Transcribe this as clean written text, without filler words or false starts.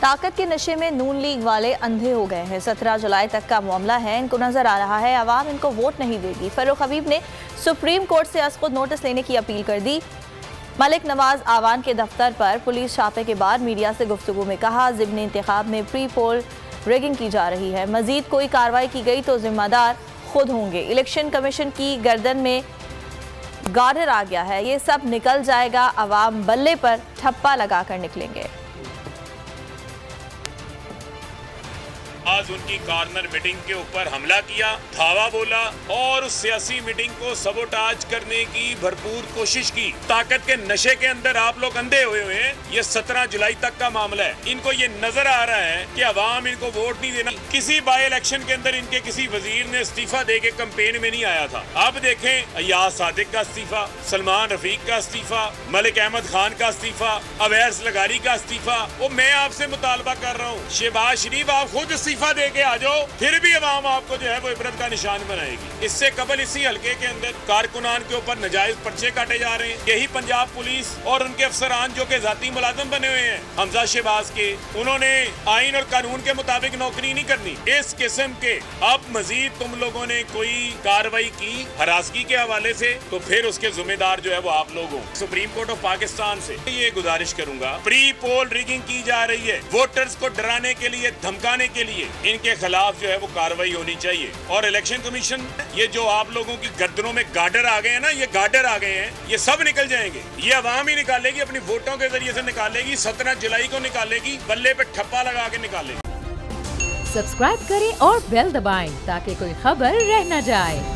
ताकत के नशे में नून लीग वाले अंधे हो गए हैं। 17 जुलाई तक का मामला है। इनको नजर आ रहा है अवाम इनको वोट नहीं देगी। फरूख हबीब ने सुप्रीम कोर्ट से आज खुद नोटिस लेने की अपील कर दी। मलिक नवाज आवान के दफ्तर पर पुलिस छापे के बाद मीडिया से गुफ्तगू में कहा, ज़िम्नी इंतखाब में प्री पोल रिगिंग की जा रही है। मजीद कोई कार्रवाई की गई तो जिम्मेदार खुद होंगे। इलेक्शन कमीशन की गर्दन में गार्डर आ गया है। ये सब निकल जाएगा। अवाम बल्ले पर ठप्पा लगाकर निकलेंगे। आज उनकी कॉर्नर मीटिंग के ऊपर हमला किया, धावा बोला और उस सियासी मीटिंग को सबोटाज करने की भरपूर कोशिश की। ताकत के नशे के अंदर आप लोग अंधे हुए हैं। ये 17 जुलाई तक का मामला है। इनको ये नजर आ रहा है कि अवाम इनको वोट नहीं देना। किसी बाई इलेक्शन के अंदर इनके किसी वजीर ने इस्तीफा दे के कैंपेन में नहीं आया था। अब देखें, अयाज सादिक का इस्तीफा, सलमान रफीक का इस्तीफा, मलिक अहमद खान का इस्तीफा, अवैस लगारी का इस्तीफा। वो मैं आपसे मुतालबा कर रहा हूँ, शहबाज शरीफ आप खुद इस्तीफा दे के आ जाओ, फिर भी अवाम आपको जो है वो इबरत का निशान बनाएगी। इससे कबल इसी हल्के के अंदर कारकुनान के ऊपर नाजायज पर्चे काटे जा रहे हैं। यही पंजाब पुलिस और उनके अफसरान जो के जाती मुलाजिम बने हुए हैं हमजा शहबाज के, उन्होंने आइन और कानून के मुताबिक नौकरी नहीं करनी। इस किस्म के अब मजीद तुम लोगों ने कोई कार्रवाई की हरासगी के हवाले से, तो फिर उसके जिम्मेदार जो है वो आप लोग हो। सुप्रीम कोर्ट ऑफ पाकिस्तान से ये गुजारिश करूंगा, प्री पोल रिगिंग की जा रही है। वोटर्स को डराने के लिए, धमकाने के लिए इनके खिलाफ जो है वो कार्रवाई होनी चाहिए। और इलेक्शन कमीशन, ये जो आप लोगों की गर्दनों में गार्डर आ गए हैं ना, ये गार्डर आ गए हैं, ये सब निकल जाएंगे। ये अवाम ही निकालेगी, अपनी वोटों के जरिए से निकालेगी। 17 जुलाई को निकालेगी, बल्ले पे ठप्पा लगा के निकालेगी। सब्सक्राइब करें और बेल दबाएं ताकि कोई खबर रह न जाए।